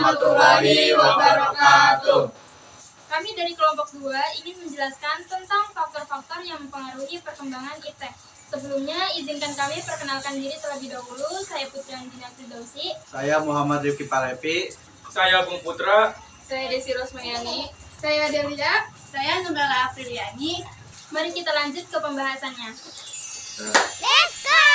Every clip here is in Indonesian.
warahmatullahi wabarakatuh. Kami dari kelompok 2 ingin menjelaskan tentang faktor-faktor yang mempengaruhi perkembangan iptek. Sebelumnya, izinkan kami perkenalkan diri terlebih dahulu. Saya Putri Anggina Firdausi. Saya Muhammad Rifki Palepi. Saya Bung Putra. Saya Desi Rosmayani. Saya Delia. Saya Nubala Apriliani. Mari kita lanjut ke pembahasannya. Let's go!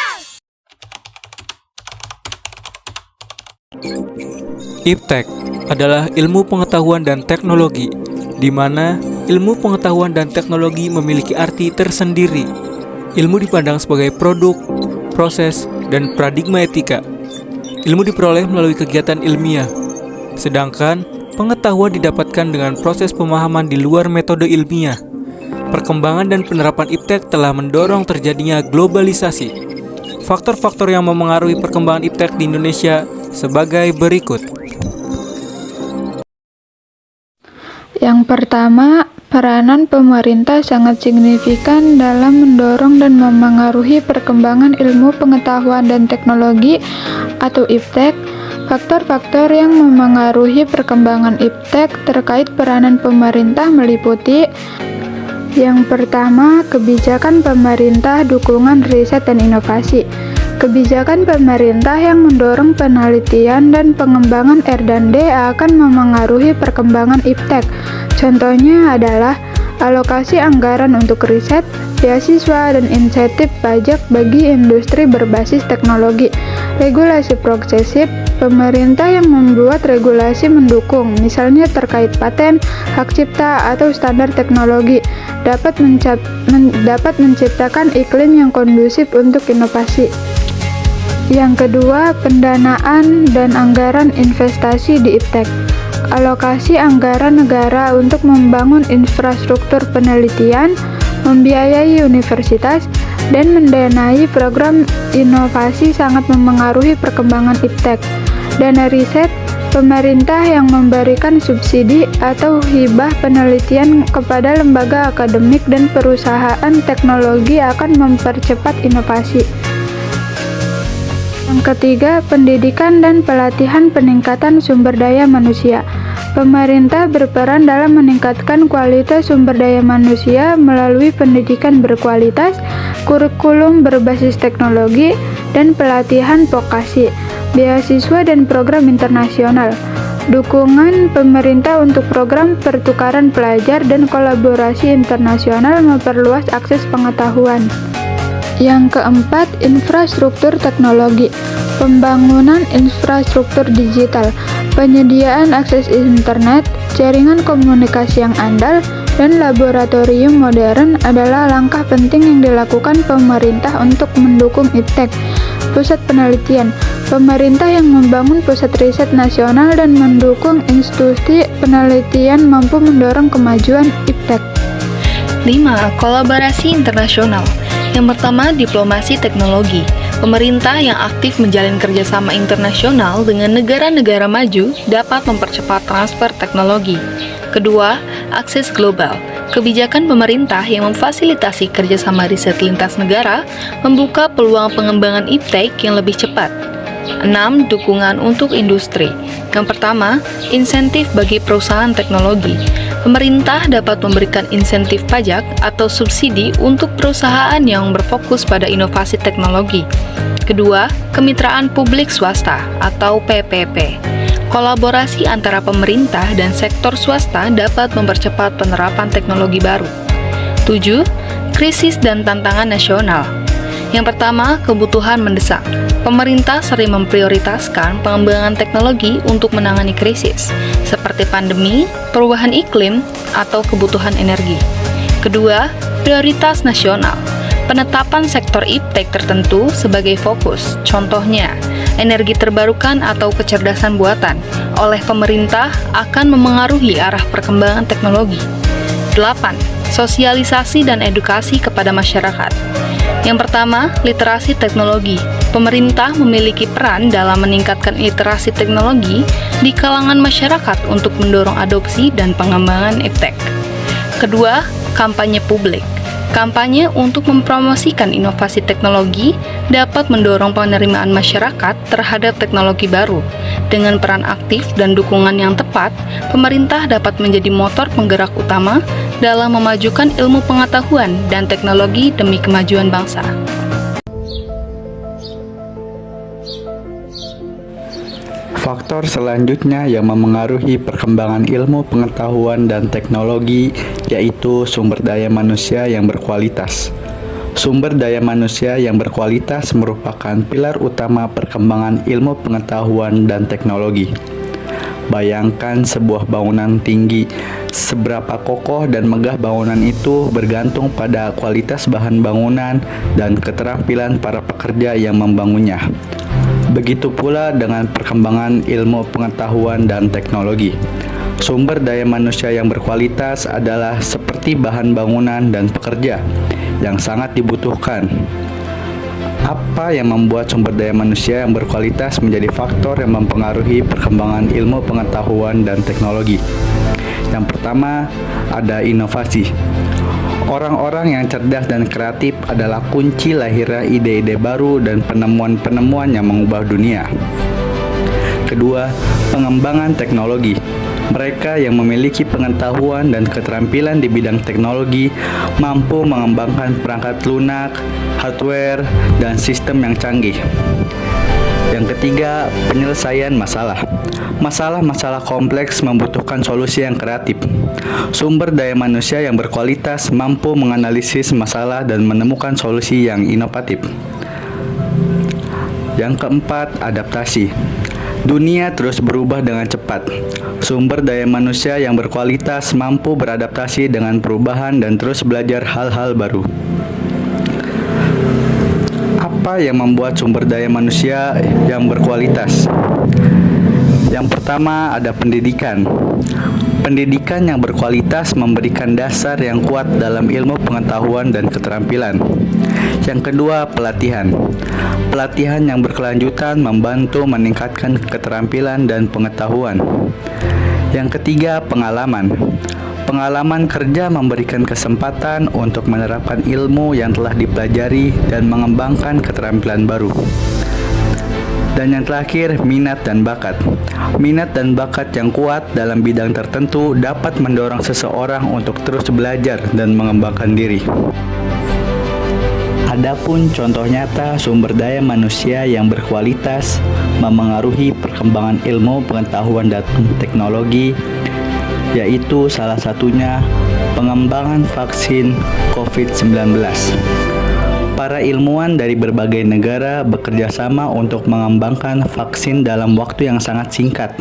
Iptek adalah ilmu pengetahuan dan teknologi, di mana ilmu pengetahuan dan teknologi memiliki arti tersendiri. Ilmu dipandang sebagai produk, proses, dan paradigma etika. Ilmu diperoleh melalui kegiatan ilmiah, sedangkan pengetahuan didapatkan dengan proses pemahaman di luar metode ilmiah. Perkembangan dan penerapan iptek telah mendorong terjadinya globalisasi. Faktor-faktor yang memengaruhi perkembangan iptek di Indonesia sebagai berikut. Yang pertama, peranan pemerintah sangat signifikan dalam mendorong dan memengaruhi perkembangan ilmu pengetahuan dan teknologi atau iptek. Faktor-faktor yang memengaruhi perkembangan iptek terkait peranan pemerintah meliputi: yang pertama, kebijakan pemerintah dukungan riset dan inovasi. Kebijakan pemerintah yang mendorong penelitian dan pengembangan R&D akan memengaruhi perkembangan iptek. Contohnya adalah alokasi anggaran untuk riset, beasiswa, dan insentif pajak bagi industri berbasis teknologi. Regulasi progresif, pemerintah yang membuat regulasi mendukung, misalnya terkait paten, hak cipta, atau standar teknologi, dapat menciptakan iklim yang kondusif untuk inovasi. Yang kedua, pendanaan dan anggaran investasi di iptek. Alokasi anggaran negara untuk membangun infrastruktur penelitian, membiayai universitas, dan mendanai program inovasi sangat memengaruhi perkembangan iptek. Dana riset, pemerintah yang memberikan subsidi atau hibah penelitian kepada lembaga akademik dan perusahaan teknologi akan mempercepat inovasi. Yang ketiga, pendidikan dan pelatihan peningkatan sumber daya manusia. Pemerintah berperan dalam meningkatkan kualitas sumber daya manusia melalui pendidikan berkualitas, kurikulum berbasis teknologi, dan pelatihan vokasi, beasiswa dan program internasional. Dukungan pemerintah untuk program pertukaran pelajar dan kolaborasi internasional memperluas akses pengetahuan. Yang keempat, infrastruktur teknologi. Pembangunan infrastruktur digital, penyediaan akses internet, jaringan komunikasi yang andal, dan laboratorium modern adalah langkah penting yang dilakukan pemerintah untuk mendukung iptek. Pusat penelitian, pemerintah yang membangun pusat riset nasional dan mendukung institusi penelitian mampu mendorong kemajuan iptek. 5. Kolaborasi internasional. Yang pertama, diplomasi teknologi. Pemerintah yang aktif menjalin kerjasama internasional dengan negara-negara maju dapat mempercepat transfer teknologi. Kedua, akses global. Kebijakan pemerintah yang memfasilitasi kerjasama riset lintas negara membuka peluang pengembangan iptek yang lebih cepat. 6. Dukungan untuk industri. Yang pertama, insentif bagi perusahaan teknologi. Pemerintah dapat memberikan insentif pajak atau subsidi untuk perusahaan yang berfokus pada inovasi teknologi. Kedua, kemitraan publik swasta atau PPP. Kolaborasi antara pemerintah dan sektor swasta dapat mempercepat penerapan teknologi baru. 7. Krisis dan tantangan nasional. Yang pertama, kebutuhan mendesak. Pemerintah sering memprioritaskan pengembangan teknologi untuk menangani krisis, seperti pandemi, perubahan iklim, atau kebutuhan energi. Kedua, prioritas nasional. Penetapan sektor iptek tertentu sebagai fokus, contohnya, energi terbarukan atau kecerdasan buatan, oleh pemerintah akan memengaruhi arah perkembangan teknologi. 8. Sosialisasi dan edukasi kepada masyarakat. Yang pertama, literasi teknologi. Pemerintah memiliki peran dalam meningkatkan literasi teknologi di kalangan masyarakat untuk mendorong adopsi dan pengembangan iptek. Kedua, kampanye publik. Kampanye untuk mempromosikan inovasi teknologi dapat mendorong penerimaan masyarakat terhadap teknologi baru. Dengan peran aktif dan dukungan yang tepat, pemerintah dapat menjadi motor penggerak utama dalam memajukan ilmu pengetahuan dan teknologi demi kemajuan bangsa. Faktor selanjutnya yang memengaruhi perkembangan ilmu pengetahuan dan teknologi yaitu sumber daya manusia yang berkualitas. Sumber daya manusia yang berkualitas merupakan pilar utama perkembangan ilmu pengetahuan dan teknologi. Bayangkan sebuah bangunan tinggi, seberapa kokoh dan megah bangunan itu bergantung pada kualitas bahan bangunan dan keterampilan para pekerja yang membangunnya. Begitu pula dengan perkembangan ilmu pengetahuan dan teknologi. Sumber daya manusia yang berkualitas adalah seperti bahan bangunan dan pekerja yang sangat dibutuhkan. Apa yang membuat sumber daya manusia yang berkualitas menjadi faktor yang mempengaruhi perkembangan ilmu pengetahuan dan teknologi? Yang pertama, ada inovasi. Orang-orang yang cerdas dan kreatif adalah kunci lahirnya ide-ide baru dan penemuan-penemuan yang mengubah dunia. Kedua, pengembangan teknologi. Mereka yang memiliki pengetahuan dan keterampilan di bidang teknologi mampu mengembangkan perangkat lunak, hardware, dan sistem yang canggih. Yang ketiga, penyelesaian masalah. Masalah-masalah kompleks membutuhkan solusi yang kreatif. Sumber daya manusia yang berkualitas mampu menganalisis masalah dan menemukan solusi yang inovatif. Yang keempat, adaptasi. Dunia terus berubah dengan cepat. Sumber daya manusia yang berkualitas mampu beradaptasi dengan perubahan dan terus belajar hal-hal baru. Apa yang membuat sumber daya manusia yang berkualitas? Yang pertama, ada pendidikan. Pendidikan yang berkualitas memberikan dasar yang kuat dalam ilmu pengetahuan dan keterampilan. Yang kedua, pelatihan. Pelatihan yang berkelanjutan membantu meningkatkan keterampilan dan pengetahuan. Yang ketiga, pengalaman. Pengalaman kerja memberikan kesempatan untuk menerapkan ilmu yang telah dipelajari dan mengembangkan keterampilan baru. Dan yang terakhir, minat dan bakat. Minat dan bakat yang kuat dalam bidang tertentu dapat mendorong seseorang untuk terus belajar dan mengembangkan diri. Adapun contoh nyata sumber daya manusia yang berkualitas memengaruhi perkembangan ilmu pengetahuan dan teknologi, yaitu salah satunya pengembangan vaksin COVID-19. Para ilmuwan dari berbagai negara bekerja sama untuk mengembangkan vaksin dalam waktu yang sangat singkat.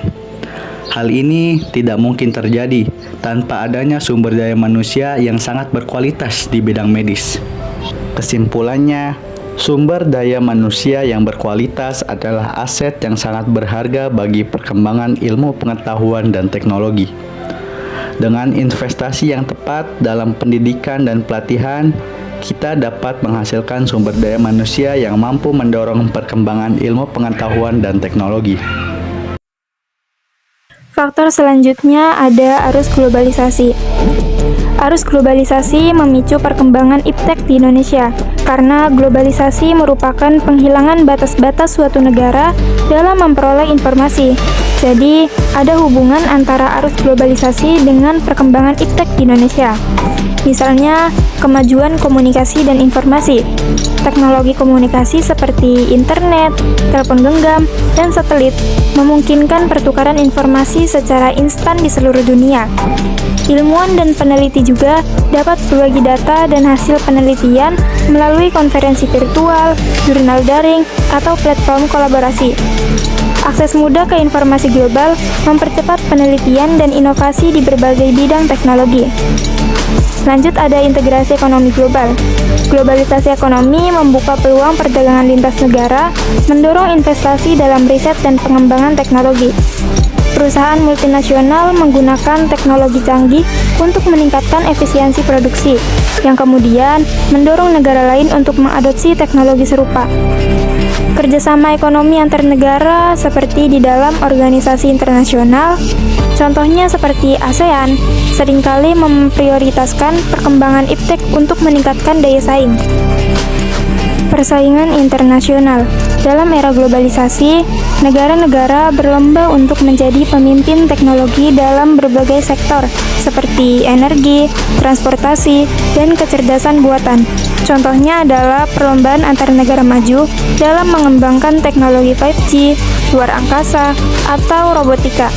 Hal ini tidak mungkin terjadi tanpa adanya sumber daya manusia yang sangat berkualitas di bidang medis. Kesimpulannya, sumber daya manusia yang berkualitas adalah aset yang sangat berharga bagi perkembangan ilmu pengetahuan dan teknologi. Dengan investasi yang tepat dalam pendidikan dan pelatihan, kita dapat menghasilkan sumber daya manusia yang mampu mendorong perkembangan ilmu pengetahuan dan teknologi. Faktor selanjutnya ada arus globalisasi. Arus globalisasi memicu perkembangan iptek di Indonesia karena globalisasi merupakan penghilangan batas-batas suatu negara dalam memperoleh informasi. Jadi, ada hubungan antara arus globalisasi dengan perkembangan iptek di Indonesia. Misalnya, kemajuan komunikasi dan informasi. Teknologi komunikasi seperti internet, telepon genggam, dan satelit memungkinkan pertukaran informasi secara instan di seluruh dunia. Ilmuwan dan peneliti juga dapat berbagi data dan hasil penelitian melalui konferensi virtual, jurnal daring, atau platform kolaborasi. Akses mudah ke informasi global mempercepat penelitian dan inovasi di berbagai bidang teknologi. Lanjut ada integrasi ekonomi global. Globalisasi ekonomi membuka peluang perdagangan lintas negara, mendorong investasi dalam riset dan pengembangan teknologi. Perusahaan multinasional menggunakan teknologi canggih untuk meningkatkan efisiensi produksi, yang kemudian mendorong negara lain untuk mengadopsi teknologi serupa. Kerjasama ekonomi antar negara seperti di dalam organisasi internasional, contohnya seperti ASEAN, seringkali memprioritaskan perkembangan iptek untuk meningkatkan daya saing. Persaingan internasional. Dalam era globalisasi, negara-negara berlomba untuk menjadi pemimpin teknologi dalam berbagai sektor, seperti energi, transportasi, dan kecerdasan buatan. Contohnya adalah perlombaan antar negara maju dalam mengembangkan teknologi 5G, luar angkasa, atau robotika.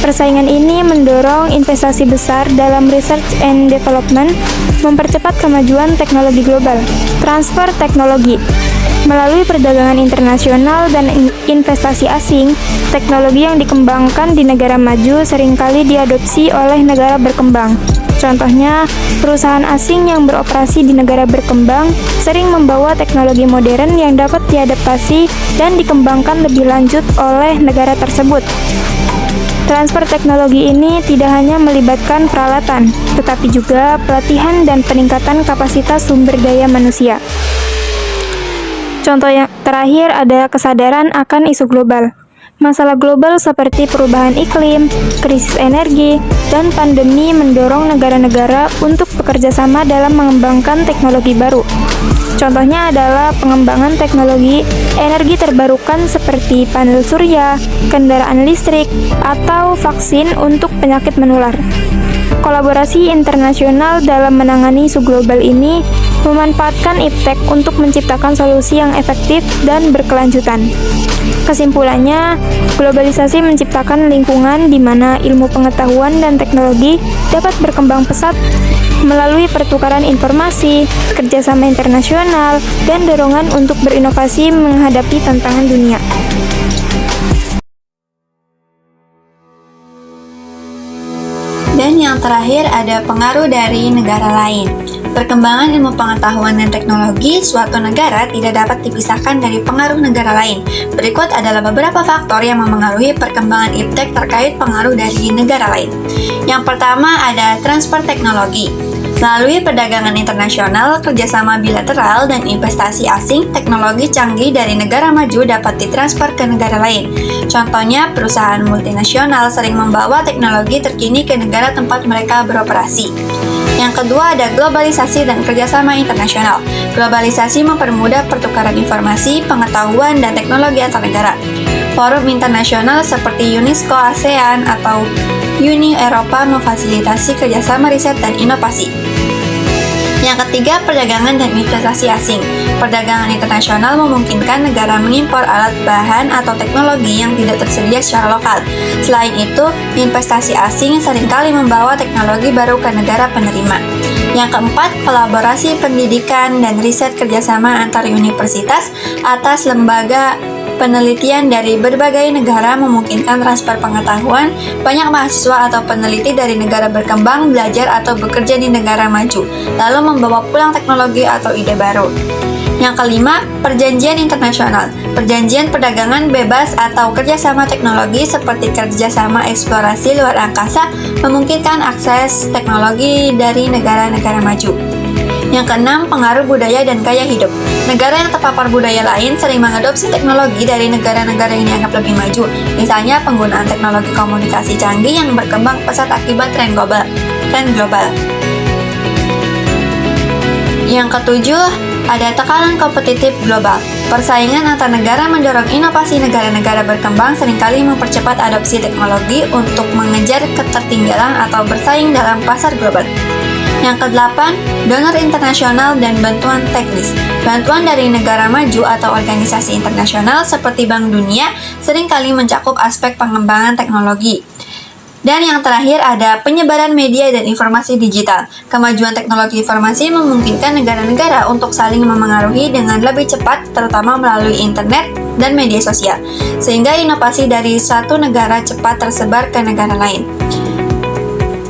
Persaingan ini mendorong investasi besar dalam research and development, mempercepat kemajuan teknologi global. Transfer teknologi. Melalui perdagangan internasional dan investasi asing, teknologi yang dikembangkan di negara maju seringkali diadopsi oleh negara berkembang. Contohnya, perusahaan asing yang beroperasi di negara berkembang sering membawa teknologi modern yang dapat diadaptasi dan dikembangkan lebih lanjut oleh negara tersebut. Transfer teknologi ini tidak hanya melibatkan peralatan, tetapi juga pelatihan dan peningkatan kapasitas sumber daya manusia. Contoh yang terakhir ada kesadaran akan isu global. Masalah global seperti perubahan iklim, krisis energi, dan pandemi mendorong negara-negara untuk bekerja sama dalam mengembangkan teknologi baru. Contohnya adalah pengembangan teknologi energi terbarukan seperti panel surya, kendaraan listrik, atau vaksin untuk penyakit menular. Kolaborasi internasional dalam menangani isu global ini memanfaatkan iptek untuk menciptakan solusi yang efektif dan berkelanjutan. Kesimpulannya, globalisasi menciptakan lingkungan di mana ilmu pengetahuan dan teknologi dapat berkembang pesat melalui pertukaran informasi, kerjasama internasional, dan dorongan untuk berinovasi menghadapi tantangan dunia. Dan yang terakhir ada pengaruh dari negara lain. Perkembangan ilmu pengetahuan dan teknologi suatu negara tidak dapat dipisahkan dari pengaruh negara lain. Berikut adalah beberapa faktor yang memengaruhi perkembangan iptek terkait pengaruh dari negara lain. Yang pertama ada transfer teknologi. Melalui perdagangan internasional, kerjasama bilateral, dan investasi asing, teknologi canggih dari negara maju dapat ditransfer ke negara lain. Contohnya, perusahaan multinasional sering membawa teknologi terkini ke negara tempat mereka beroperasi. Yang kedua ada globalisasi dan kerjasama internasional. Globalisasi mempermudah pertukaran informasi, pengetahuan, dan teknologi antar negara. Forum internasional seperti UNESCO, ASEAN, atau Uni Eropa memfasilitasi kerjasama riset dan inovasi. Yang ketiga, perdagangan dan investasi asing. Perdagangan internasional memungkinkan negara mengimpor alat bahan atau teknologi yang tidak tersedia secara lokal. Selain itu, investasi asing seringkali membawa teknologi baru ke negara penerima. Yang keempat, kolaborasi pendidikan dan riset kerjasama antar universitas atas lembaga penelitian dari berbagai negara memungkinkan transfer pengetahuan. Banyak mahasiswa atau peneliti dari negara berkembang belajar atau bekerja di negara maju, lalu membawa pulang teknologi atau ide baru. Yang kelima, perjanjian internasional. Perjanjian perdagangan bebas atau kerjasama teknologi seperti kerjasama eksplorasi luar angkasa memungkinkan akses teknologi dari negara-negara maju. Yang keenam, pengaruh budaya dan gaya hidup. Negara yang terpapar budaya lain sering mengadopsi teknologi dari negara-negara yang dianggap lebih maju. Misalnya, penggunaan teknologi komunikasi canggih yang berkembang pesat akibat tren global. Yang ketujuh, ada tekanan kompetitif global. Persaingan antar negara mendorong inovasi negara-negara berkembang seringkali mempercepat adopsi teknologi untuk mengejar ketertinggalan atau bersaing dalam pasar global. Yang kedelapan, donor internasional dan bantuan teknis. Bantuan dari negara maju atau organisasi internasional seperti Bank Dunia seringkali mencakup aspek pengembangan teknologi. Dan yang terakhir ada penyebaran media dan informasi digital. Kemajuan teknologi informasi memungkinkan negara-negara untuk saling memengaruhi dengan lebih cepat, terutama melalui internet dan media sosial, sehingga inovasi dari satu negara cepat tersebar ke negara lain.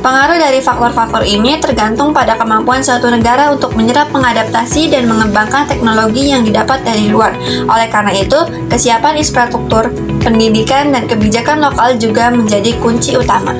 Pengaruh dari faktor-faktor ini tergantung pada kemampuan suatu negara untuk menyerap, mengadaptasi, dan mengembangkan teknologi yang didapat dari luar. Oleh karena itu, kesiapan infrastruktur, pendidikan, dan kebijakan lokal juga menjadi kunci utama.